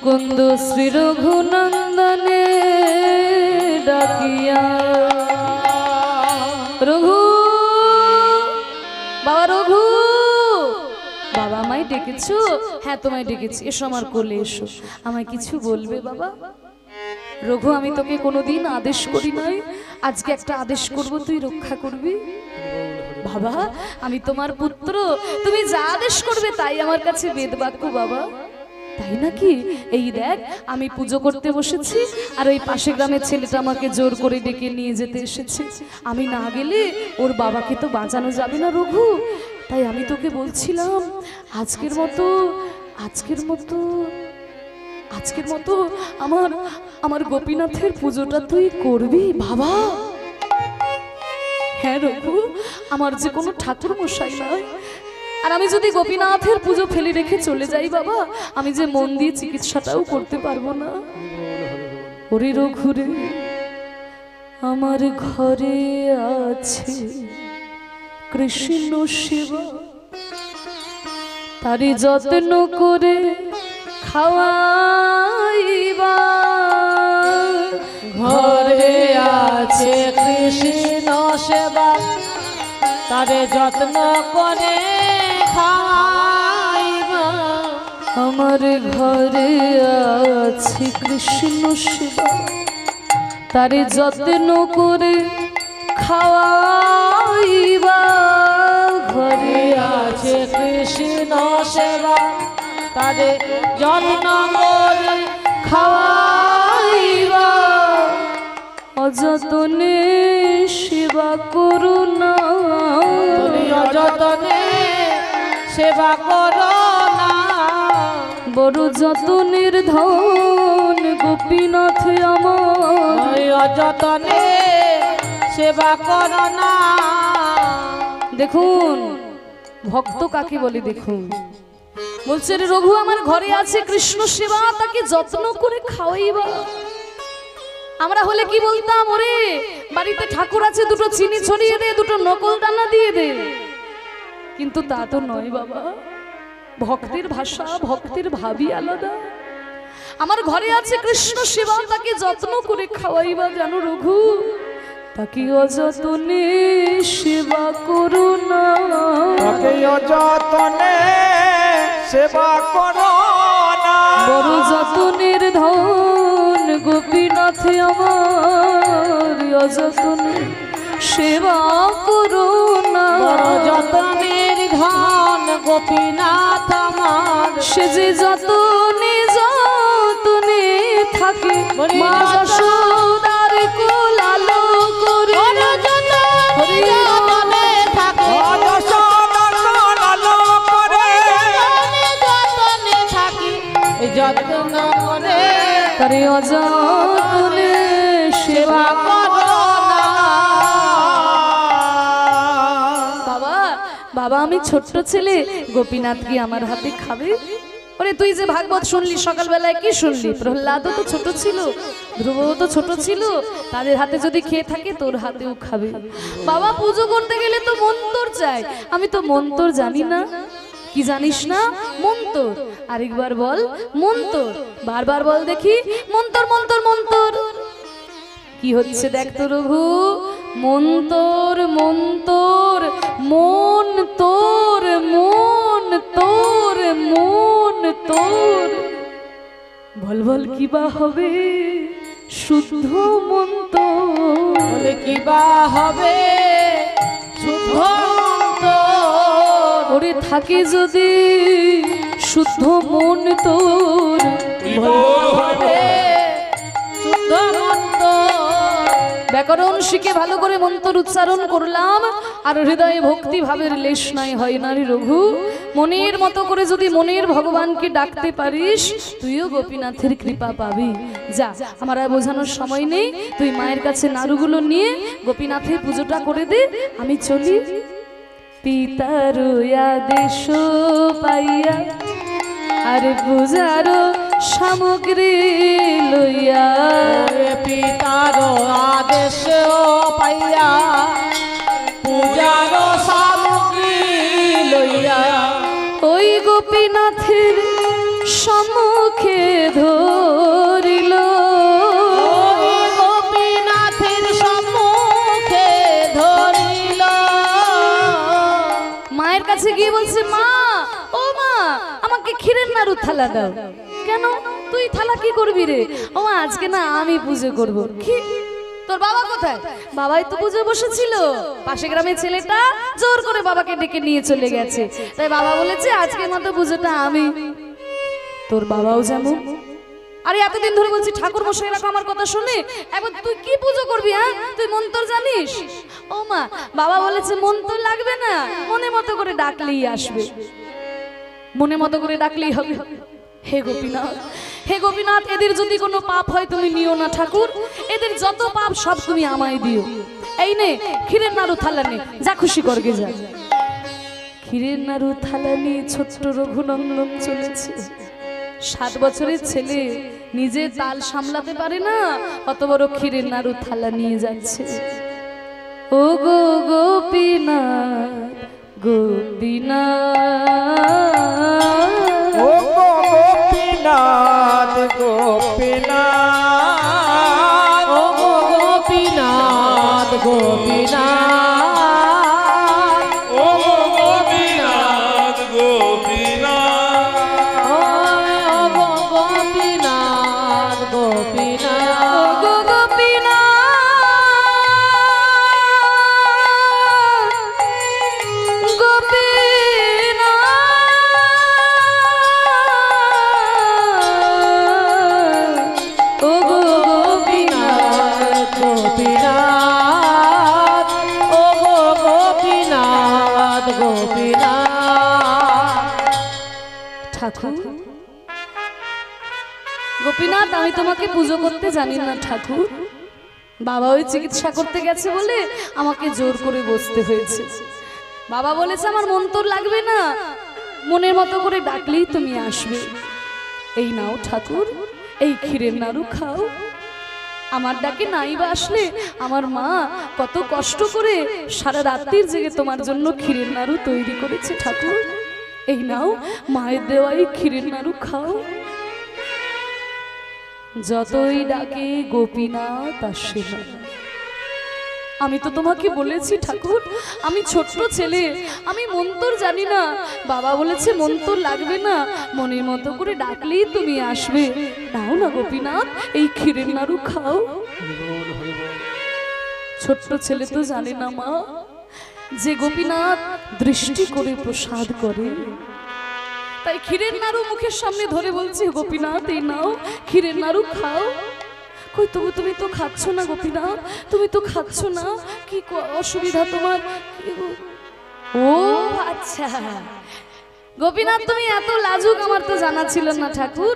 মুকুন্দ শ্রী রঘুনন্দনে ডাকিয়া। রঘু বাবা, রঘু বাবা, আমায় ডেকেছো? হ্যাঁ তোমায় ডেকেছি, এসো আমার কোলে এসো। আমায় কিছু বলবে বাবা? রঘু, আমি তোকে কোনোদিন আদেশ করি নাই, আজকে একটা আদেশ করব, তুই রক্ষা করবি। বাবা, আমি তোমার পুত্র, তুমি যা আদেশ করবে তাই আমার কাছে বেদ বাক্য বাবা। তাই নাকি? এই দেখ, আমি পুজো করতে বসেছি, আর ওই পাশে গ্রামের ছেলেটা আমাকে জোর করে ডেকে নিয়ে যেতে এসেছে। আমি না গেলে ওর বাবাকে তো বাঁচানো যাবে না রঘু। তাই আমি তোকে বলছিলাম, আজকের মতো আমার গোপীনাথের পুজোটা তুই করবি বাবা। হ্যাঁ রঘু, আমার যে কোনো ঠাকুর মশাই নয়, আর আমি যদি গোপীনাথের পুজো ফেলে রেখে চলে যাই বাবা, আমি যে মন দিয়ে চিকিৎসাটাও করতে পারবো না। ওরে রঘু রে, আমার ঘরে আছে কৃষ্ণ সেবা, তারি যত্ন করে খাওয়াইবা। ঘরে আছে কৃষ্ণ সেবা, তারে যত্ন করে খাওয়াইবা। আমার ঘরে আছে কৃষ্ণ সেবা, তারে যত্ন করে খাওয়াইবা। ঘরে আছে কৃষ্ণ সেবা, তারে যত্ন করে খাওয়াইবা। অযতনে সেবা করো না, তুমি অযতনে সেবা করো না। বড় যতনের ধন গোপীনাথ আমার, অযতনে সেবা করো না। দেখুন ভক্ত কাকে বলে, দেখুন বলছে রে রঘু, আমার ঘরে আছে কৃষ্ণ সেবা, তাকে যত্ন করে খাওয়াইবা। আমরা হলে কি বলতাম, ওরে বাড়িতে ঠাকুর আছে, দুটো চিনি ছড়িয়ে দে, দুটো নকল দানা দিয়ে দে। কিন্তু তা তো নয় বাবা, ভক্তের ভাষা, ভক্তের ভাবই আলাদা। আমার ঘরে আছে কৃষ্ণ সেবা, তাকে যত্ন করে খাওয়াইবা। জানো রঘু, তাকে অযতনে সেবা করো না, তাকে অযতনে সেবা করো না। বড় যতনের ধন গোপীনাথ আমার, অযতনে সেবা করো না। বড় যতনের ধন গোপীনাথ আমার, সে যে যতনে থাকে, মা যশোদার কোলালো করে। যতনে থাকে, যতনে থাকি, যত্ন করে তারে অযতনে সেবা করো না। বাবা, বাবা আমি ছোট্ট ছেলে, গোপীনাথ কি আমার হাতে খাবে? ওরে তুই যে ভাগবত শুনলি সকালবেলায়, কি শুনলি? প্রহ্লাদও তো ছোট ছিল, ধ্রুবও তো ছোট ছিল, তাদের হাতে যদি খেয়ে থাকে তোর হাতেও খাবে। বাবা পুজো করতে গেলে তো মন্তর চাই, আমি তো মন্তর জানি না। কি জানিস না? মন্তর। আরেকবার বল, মন্তর। বারবার বল দেখি, মন্তর মন্তর মন্তর। কি হচ্ছে দেখ তো রঘু, মন্তর মন্তর, মন তোর, মন তোর, মন তোর। বল বল কি বা হবে, শুদ্ধ মন্তর। কি বা হবে, শুদ্ধ মন্তর। ওরে থাকে যদি শুদ্ধ মন তোর, হবে শুদ্ধ মন্তর। ব্যাকরণ শিখে ভালো করে মন্ত্র উচ্চারণ করলাম, আর হৃদয়ে ভক্তি ভাবের লেশ নাই হয় না রে রঘু। মনের মতো করে যদি মনের ভগবানকে ডাকতে পারিস, তুইও গোপীনাথের কৃপা পাবি। যা, আমার আর বোঝানোর সময় নেই, তুই মায়ের কাছে নাড়ুগুলো নিয়ে গোপীনাথের পুজোটা করে দে, আমি চলি। পিতার আদেশ পাইয়া আর পূজার সামগ্রী লইয়া, পিতার আদেশ পাইয়া পূজার সামগ্রী লইয়া, ওই গোপীনাথের সম্মুখে ধর নাড়ু থালা দাও। কেন তুই থালা কি করবি রে? ও মা, আজকে না আমি পুজো করব। কি, তোর বাবা কোথায়? বাবাই তো পুজো বসেছিল, পাশে গ্রামের ছেলেটা জোর করে বাবাকে ডেকে নিয়ে চলে গেছে, তাই বাবা বলেছে আজকের মতো পুজোটা আমি। তোর বাবাও যেমন। আরে এতদিন ধরে বলছি ঠাকুর মশাই রাখো আমার কথা শুনে, এখন তুই কি পুজো করবি? হ্যাঁ, তুই মন্তর জানিস? ও মা, বাবা বলেছে মন্তর লাগবে না, মনে মতো করে ডাকলেই আসবে, মনে মতো করে ডাকলেই হবে। হে গোপীনাথ, হে গোপীনাথ, এদের যদি কোনো পাপ হয় তুমি নিও না ঠাকুর, এদের যত পাপ সব তুমি আমায় দিও। এই নে ক্ষীরের নাড়ু থালা নে, যা খুশি করগে যা। ক্ষীরের নাড়ু থালা নিয়ে ছোট্ট রঘুনন্দন চলেছে। 7 বছরের ছেলে নিজে তাল সামলাতে পারে না, অত বড় ক্ষীরের নাড়ু থালা নিয়ে যাচ্ছে। ও গো গোপীনাথ, গোপীনাথ, ও গো গোপীনাথ, গোপীনাথ, ও গো গোপীনাথ, গোপীনাথ, ও গোপীনাথ গোপীনাথ, ও গো গোপীনাথ, গোপীনাথ, গো গোপীনাথ, গোপীনাথ, ও গো গোপীনাথ, গোপীনাথ, ও গো গোপীনাথ, গোপীনাথ। ঠাকুর গোপীনাথ, আমি তোমাকে পুজো করতে জানি না ঠাকুর। বাবা ওই চিকিৎসা করতে গেছে বলে আমাকে জোর করে বসতে হয়েছে। বাবা বলেছে আমার মন্তর লাগবে না, মনের মতো করে ডাকলেই তুমি আসবে। এই নাও ঠাকুর, এই ক্ষীরের নাড়ু খাও। আমার ডাকে নাই বা আসলে আমার মা কত কষ্ট করে সারা রাত্রির জেগে তোমার জন্য ক্ষীরের নাড়ু তৈরি করেছে ঠাকুর। এই নাও মায়ের দেওয়া এই ক্ষীরের নাড়ু খাও। যতই ডাকে গোপীনাথ আসে না। আমি তো তোমাকে বলেছি ঠাকুর, আমি ছোট্ট ছেলে, আমি মন্তর জানি না। বাবা বলেছে মন্তর লাগবে না, মনের মতো করে ডাকলেই তুমি আসবে। নাও না গোপীনাথ, এই ক্ষীরের নাড়ু খাও। ছোট্ট ছেলে তো জানে না মা, যে গোপীনাথ দৃষ্টি করে প্রসাদ করে। তাই ক্ষীরের নাড়ু মুখের সামনে ধরে বলছি গোপীনাথ এই নাও ক্ষীরের নাড়ু খাও। কই তবু তুমি তো খাচ্ছ না গোপীনাথ, তুমি তো খাচ্ছ না, কি অসুবিধা তোমার? ও আচ্ছা গোপীনাথ, তুমি এত লাজুক আমার তো জানা ছিল না ঠাকুর।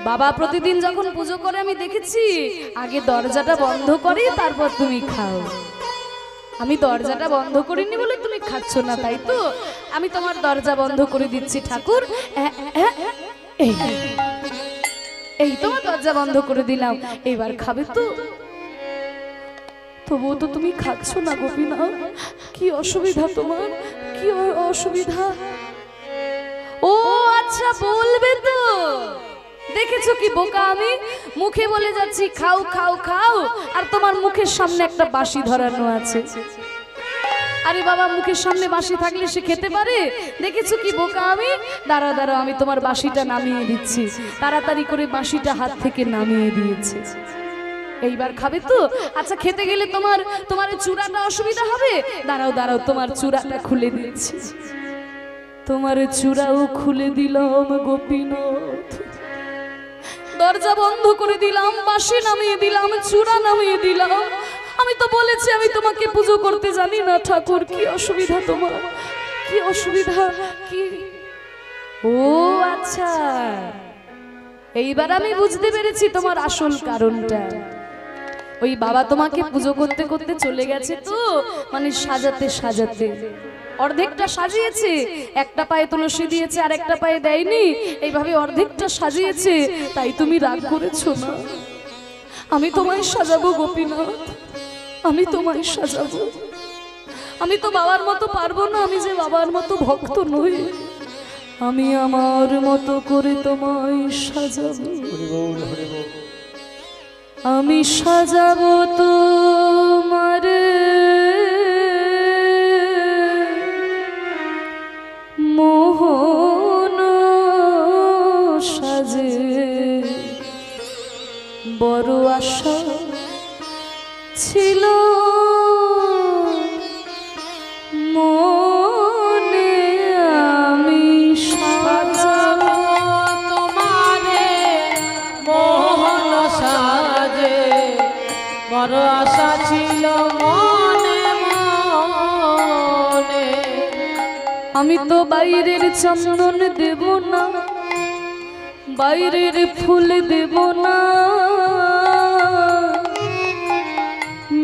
বাবা প্রতিদিন যখন পুজো করে আমি দেখেছি আগে দরজাটা বন্ধ করে তারপর তুমি খাও। আমি দরজাটা বন্ধ করিনি বলে তুমি খাচ্ছ না, তাই তো? আমি তোমার দরজা বন্ধ করে দিচ্ছি ঠাকুর। এই এই তোমার দরজা বন্ধ করে দিলাম, এবার খাবে তো? তবুও তো তুমি খাচ্ছ না গোপীনাথ, কি অসুবিধা তোমার? কি অসুবিধা? ও আচ্ছা বলবে তো। দেখেছো কি বোকা আমি, মুখে বলে যাচ্ছি খাও খাও খাও, আর তোমার মুখের সামনে একটা বাঁশি ধরানো আছে। আরে বাবা, মুখের সামনে বাঁশি থাকলে সে খেতে পারে? দেখেছো কি বোকা আমি। দাঁড়া দাঁড়া, আমি তোমার বাঁশিটা নামিয়ে দিচ্ছি। তাড়াতাড়ি করে বাঁশিটা হাত থেকে নামিয়ে দিয়েছে। এইবার খাবে তো? আচ্ছা খেতে গেলে তোমার তোমার চূড়াটা অসুবিধা হবে। দাঁড়াও দাঁড়াও, তোমার চূড়াটা খুলে দিচ্ছি। তোমার চূড়াও খুলে দিলাম গোপীনাথ, দরজা বন্ধ করে দিলাম, বাঁশি নামিয়ে দিলাম, চূড়া নামিয়ে দিলাম। আমি তো বলেছি আমি তোমাকে পুজো করতে জানি না ঠাকুর, কি অসুবিধা তোমার? কি অসুবিধা কি? ও আচ্ছা, এইবার আমি বুঝতে পেরেছি তোমার আসল কারণটা। ওই বাবা তোমাকে পুজো করতে করতে চলে গেছে তো, মানে সাজাতে সাজাতে অর্ধেকটা সাজিয়েছে, একটা পায়ে তুলসী দিয়েছে আর একটা পায়ে দেয়নি, এইভাবে অর্ধেকটা সাজিয়েছে। তাই তুমি রাগ করেছো না? আমি তোমায় সাজাবো গোপীনাথ, আমি তোমায় সাজাবো। আমি তো বাবার মতো পারবো না, আমি যে বাবার মতো ভক্ত নই। আমি আমার মতো করে তোমায় সাজাবো, আমি সাজাবো তোমার মোহন বড় আশা ছিল মনে আমি সাজাবো তোমারে মোহন সাজে, বড় আশা ছিল মনে মনে। আমি তো বাইরের চন্দন দেব না, বাইরের ফুল দেব না,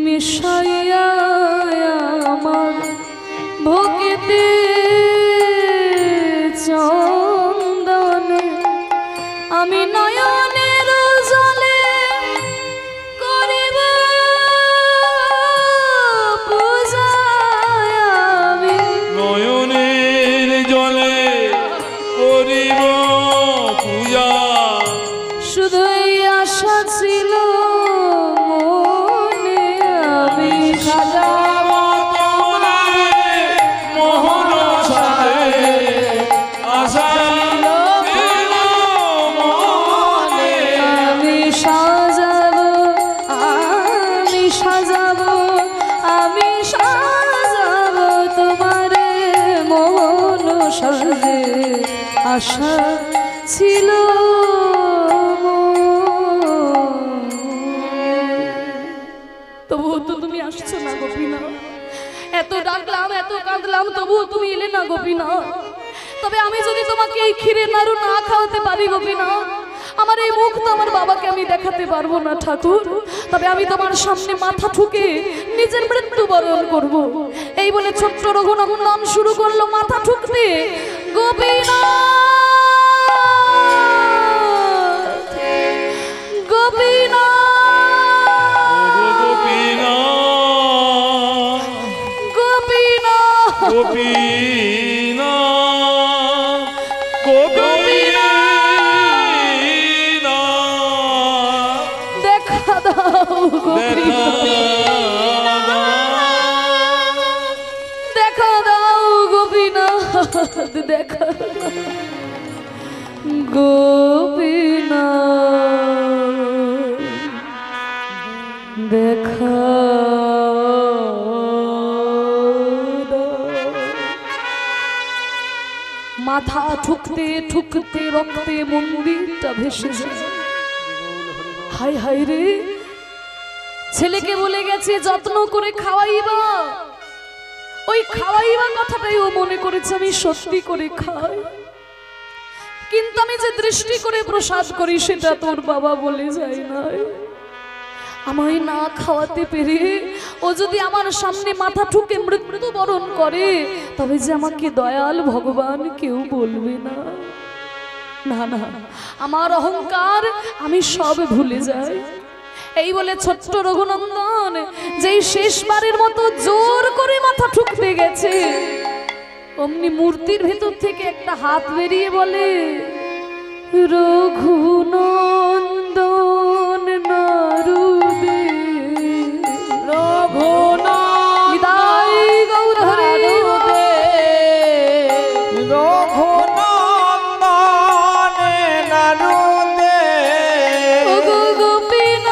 মিশাইয়া আমার ভোগেতে চন্দন আমি নয়নের জলে করিব পূজা। আমি নয়নের জলে করিব পূজা, শুধু এই আশা ছিল মনে আমি সাজাবো তোমারে মোহন সাজে, আশা ছিল মনে। আমি সাজাবো, আমি সাজাবো, আমি সাজাবো তোমারে মন সাজে, আশা ছিল তবুও তো তুমি আসছো না গোপীনাথ। এত ডাকলাম, এত কাঁদলাম, তবুও তুমি এলে না গোপীনাথ। তবে আমি যদি তোমাকে এই ক্ষীরের নাড়ু না খাওয়াতে পারি গোপীনাথ, আমার এই মুখ তো আমার বাবাকে আমি দেখাতে পারবো না ঠাকুর। তবে আমি তোমার সামনে মাথা ঠুকে নিজের মৃত্যুবরণ করব। এই বলে ছোট্ট রঘুনন্দন শুরু করলো মাথা ঠুকতে। গোপীনাথ, গোপীনাথ, গোপীনাথ, গোপীনাথ, গোপীনাথ, দেখা দাও গোপীনাথ, দেখা দাও গোপীনাথ, দেখা গোপীনাথ, দেখা মাথা ঠুকতে ঠুকতে রক্তে মন্দিরটা ভেসে যায়। হাই হাই রে, ছেলেকে বলে গেছে যত্ন করে খাওয়াইবা, ওই খাওয়াইবা কথাটাই ও মনে করেছে আমি সত্যি করে খাই, কিন্তু আমি যে দৃষ্টি করে প্রসাদ করি সেটা তোর বাবা বলে যায় না। আমায় না খাওয়াতে পেরে ও যদি আমার সামনে মাথা ঠুকে মৃত্যুবরণ করে, তবে যে আমাকে দয়াল ভগবান কেউ বলবে না। না না, আমার অহংকার আমি সব ভুলে যাই। এই বলে ছোট্ট রঘুনন্দন যেই শেষবারের মতো জোর করে মাথা ঠুকতে গেছে, অমনি মূর্তির ভেতর থেকে একটা হাত বেরিয়ে বলে, রঘুনন্দন নারুদে, নিতাই গৌর হরি রঘুনন্দনে নারুদে, ও গো গোপীনাথ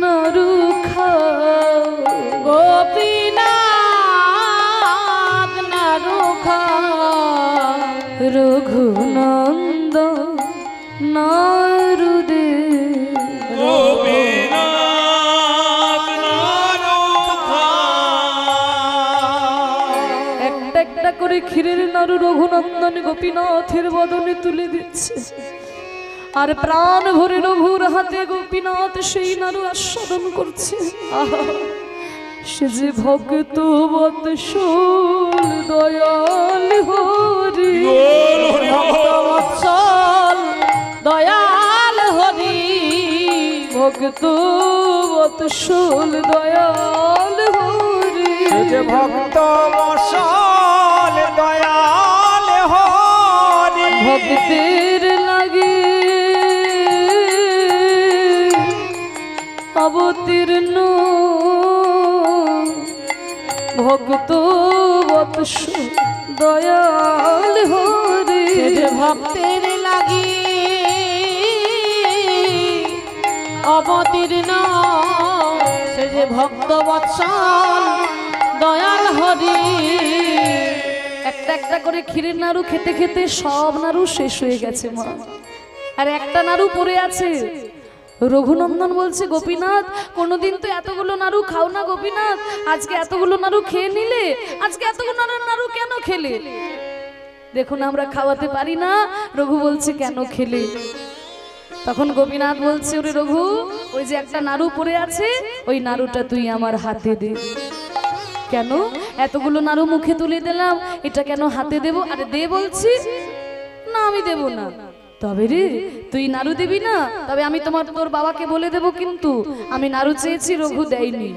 নারু খাও, গোপীনাথ নারুখা, রঘুনন্দন নারুদে। গোপীনাথ নারুখা। একটা একটা করে ক্ষীরের নাড়ু রঘুনন্দন গোপীনাথের বদনে তুলে দিচ্ছে, আর প্রাণ ভরে রঘুর হাতে গোপীনাথ সেই নাড়ু আস্বাদন করছে। আহা, সে যে ভক্ত বৎসল দয়াল হরি, গোল হরি বল। ভক্তবৎসল দয়াল হরি, ভক্ত বৎসল দয়াল হরি, যে ভক্ত মশাল দয়াল হরি, ভক্তের লাগে অবতীর্ণ ভক্ত বৎস দয়াল হরি, যে ভক্তের লাগি অবতীর্ণ সে যে ভক্ত বৎসল দয়াল হরি। একটা একটা করে ক্ষীরের নাড়ু খেতে খেতে সব নাড়ু শেষ হয়ে গেছে মা, আর একটা নাড়ু পড়ে আছে। রঘুনন্দন বলছে, গোপীনাথ কোনোদিন তো এতগুলো নাড়ু খাও না গোপীনাথ, আজকে এতগুলো নাড়ু খেয়ে নিলে, আজকে এতগুলো নাড়ু কেন খেলে? দেখুন আমরা খাওয়াতে পারি না। রঘু বলছে কেন খেলে? তখন গোপীনাথ বলছে, ওরে রঘু, ওই যে একটা নাড়ু পড়ে আছে, ওই নাড়ুটা তুই আমার হাতে দে। কেন? এতগুলো নাড়ু মুখে তুলে দিলাম, এটা কেন হাতে দেব? আরে দে বলছি। না আমি দেব না। তবে রে তুই নাড়ু দিবি না? তবে আমি তোর বাবাকে বলে দেব, কিন্তু আমি নাড়ু চেয়েছি, রঘু দেয়নি।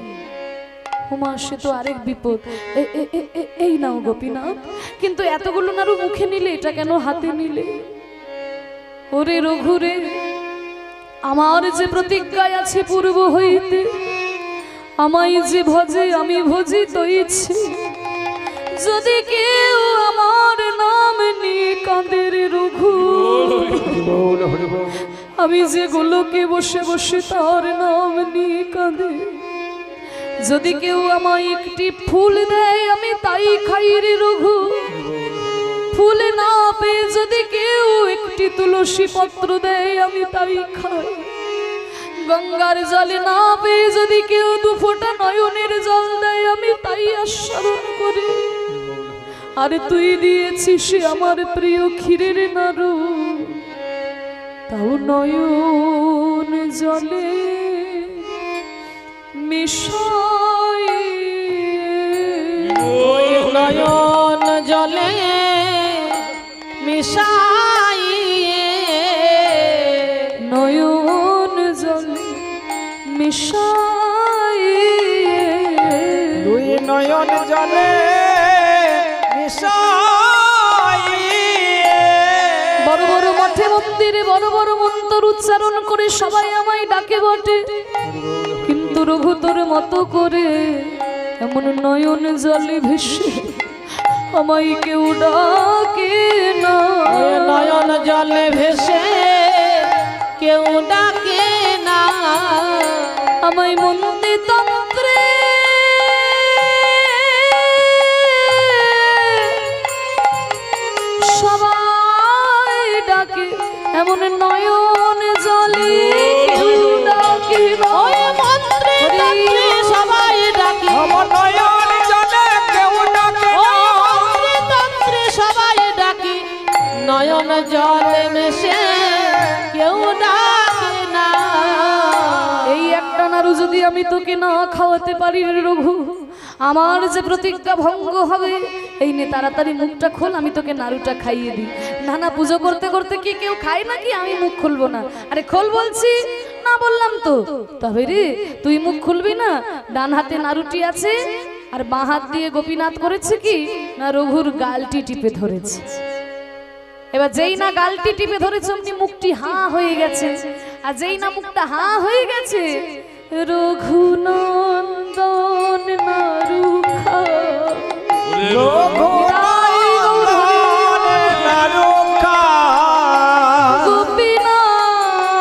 হুমা, সে তো আরেক বিপদ। এই নাও গোপীনাথ, কিন্তু এতগুলো নাড়ু মুখে নিলে, এটা কেন হাতে নিলে? ওরে রঘু রে, আমার যে প্রতিজ্ঞায় আছে পূর্ব হইতে, আমায় যে ভজে আমি ভজি তো ইচ্ছে, যদি কেউ আমার নাম নিয়ে কাঁদে রে রঘু, আমি যে গোলকে বসে বসে তার নাম নিয়ে কাঁদে, যদি কেউ আমায় একটি ফুল দেয় আমি তাই খাই রে রঘু, ফুল না পেয়ে যদি কেউ একটি তুলসী পত্র দেয় আমি তাই খাই, গঙ্গার জলে না পেয়ে যদি কেউ দু ফোঁটা নয়নের জল দেয় আমি তাই আস্বাদন করি। আরে তুই দিয়েছিস আমার প্রিয় ক্ষীরের নাড়ু, তাও নয়ন জলে মিশাই, নয়ন জলে মিশাই, নয়ন জলে মিশাই, দুই নয়ন জলে মিশাই। বড় বড় মঠে মন্দিরে বড় বড় মন্ত্র উচ্চারণ করে সবাই আমায় ডাকে বটে, কিন্তু রঘু তোর মতো করে এমন নয়ন জলে ভেসে আমায় কেউ ডাকে না। নয়ন জলে ভেসে কেউ ডাকে না, আমায় মন্দির তন্ত্রে সবাই ডাকে, এমন নয়ন জলে কেউ ডাকে না। ওই মন্ত্রে তন্ত্রে সবাই ডাকে, আমার নয়ন জলে কেউ ডাকে ওই না। মন্ত্রে তন্ত্রে সবাই ডাকে, নয়ন জলে মিশে কেউ ডাকে না। এই একটা নাড়ু যদি আমি তোকে না খাওয়াতে পারি রে রঘু, আমার যে প্রতিজ্ঞা ভঙ্গ হবে। এই নে তাড়াতাড়ি মুখটা খোল, আমি তোকে নাড়ুটা খাইয়ে দিই। না না, পুজো করতে করতে কি কেউ খায় নাকি? আমি মুখ খুলবো না। আরে খোল বলছি না, বললাম তো। তবে রে তুই মুখ খুলবি না? ডান হাতে নাড়ুটি আছে, আর বাঁ হাত দিয়ে গোপীনাথ করেছে কি না, রঘুর গালটি টিপে ধরেছে। এবার যেই না গালটি টিপে ধরেছে অমনি মুখটি হাঁ হয়ে গেছে, আর যেই না মুখটা হাঁ হয়ে গেছে, রঘুনন্দন নাড়ু খা। রঘুনন্দন নাড়ু খা। গোপীনাথ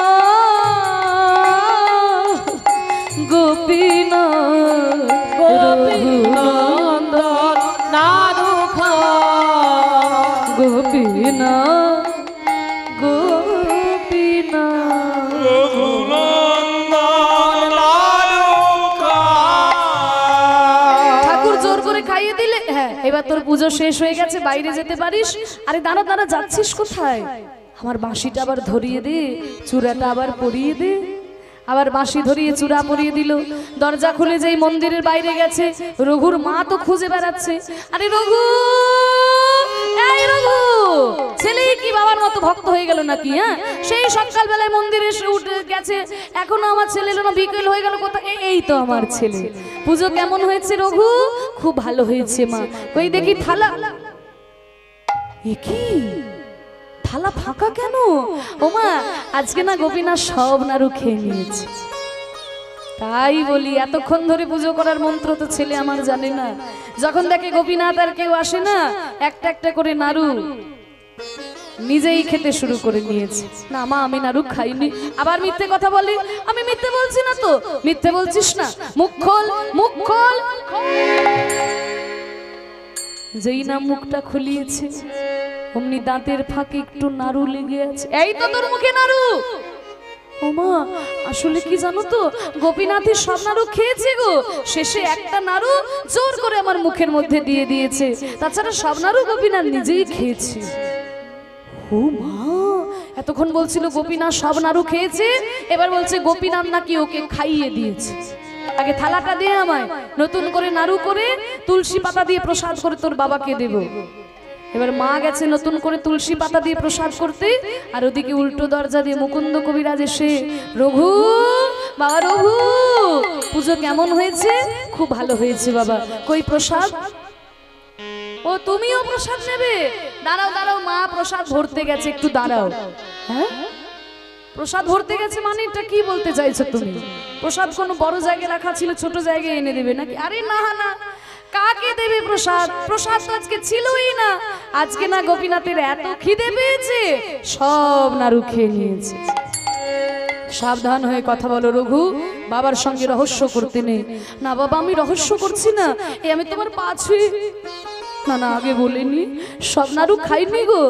গোপীনাথ গোপীনন্দন নাড়ু খা, গোপীনাথ গোপীনাথ। রঘুনন্দন নাড়ু খা। ঠাকুর জোর করে খাইয়ে দিলে। হ্যাঁ, এবার তোর পুজো শেষ হয়ে গেছে, বাইরে যেতে পারিস। আরে দাঁড়া দাঁড়া, যাচ্ছিস কোথায়? আমার বাঁশিটা আবার ধরিয়ে দে, চূড়াটা আবার পরিয়ে দে। আবার বাঁশি ধরিয়ে চূড়া পরিয়ে দিল। দরজা খুলে যেই মন্দিরের বাইরে গেছে, রঘুর মা তো খুঁজে বেড়াচ্ছে। আরে রঘু, এই রঘু, ছেলে কি বাবার মতো ভক্ত হয়ে গেল নাকি? হ্যাঁ, সেই সকালবেলায় মন্দিরে এসে উঠে গেছে, এখনো আমার ছেলে এলো না, বিকেল হয়ে গেল কোথায়? এই তো আমার ছেলে। পুজো কেমন হয়েছে রঘু? খুব ভালো হয়েছে মা। ওই দেখি থালা। এ কি থালা ফাঁকা কেন? ওমা, আজকে না গোপীনাথ সব নাড়ু খেয়ে নিয়েছে। তাই বলি এতক্ষণ ধরে পুজো করার মন্ত্র তো ছেলে আমার জানে না। যখন দেখে গোপীনাথ আর কেউ আসে না, একটা একটা করে নাড়ু নিজেই খেতে শুরু করে নিয়েছে। না মা আমি নাড়ু খাইনি। আবার মিথ্যে কথা বলি, আমি মিথ্যে বলছি না তো। মিথ্যে বলছিস না, মুখ খোল, মুখ খোল। যেই না মুখটা খুলিয়েছে অমনি দাঁতের ফাঁকে একটু নাড়ু লেগে আছে। এই তো তোর মুখে নাড়ু। ও মা আসলে কি জানো তো, গোপীনাথের সব নাড়ু খেয়েছে গো, শেষে একটা নাড়ু জোর করে আমার মুখের মধ্যে দিয়ে দিয়েছে। তাছাড়া সব নাড়ু গোপীনাথ নিজেই খেয়েছে। ও মা এতক্ষণ বলছিল গোপীনাথ সব নাড়ু খেয়েছে, এবার বলছে গোপীনাথ নাকি ওকে খাইয়ে দিয়েছে। আগে থালাটা দিয়ে আমায় নতুন করে নাড়ু করে তুলসী পাতা দিয়ে প্রসাদ করে তোর বাবাকে দেব। এবার মা গেছে নতুন করে তুলসী পাতা দিয়ে প্রসাদ করতে, আর ওদিকে উল্টো দরজা দিয়ে মুকুন্দ কবিরাজ এসে, রঘু বাবা রঘু পুজো কেমন হয়েছে? খুব ভালো হয়েছে বাবা। কই প্রসাদ? ও তুমিও প্রসাদ নেবে? দাঁড়াও দাঁড়াও, মা প্রসাদ ভরতে গেছে, একটু দাঁড়াও। হ্যাঁ প্রসাদ ভরতে গেছে মানে এটা কি বলতে চাইছো তুমি? প্রসাদ কোনো বড় জায়গায় রাখা ছিল, ছোট জায়গায় এনে দেবে নাকি? আরে না না, কাকে দেবে প্রসাদ? প্রসাদ তো আজকে ছিলই না। আজকে না গোপীনাথের এত খিদে পেয়েছে সব নাড়ু খেয়ে নিয়েছে। সাবধান হয়ে কথা বলো রঘু, বাবার সঙ্গে রহস্য করতে নেই। না বাবা আমি রহস্য করছি না, এই আমি তোমার পা ছুঁয়ে, না না আগে বলিনি, সব নাড়ু খাইনি গো।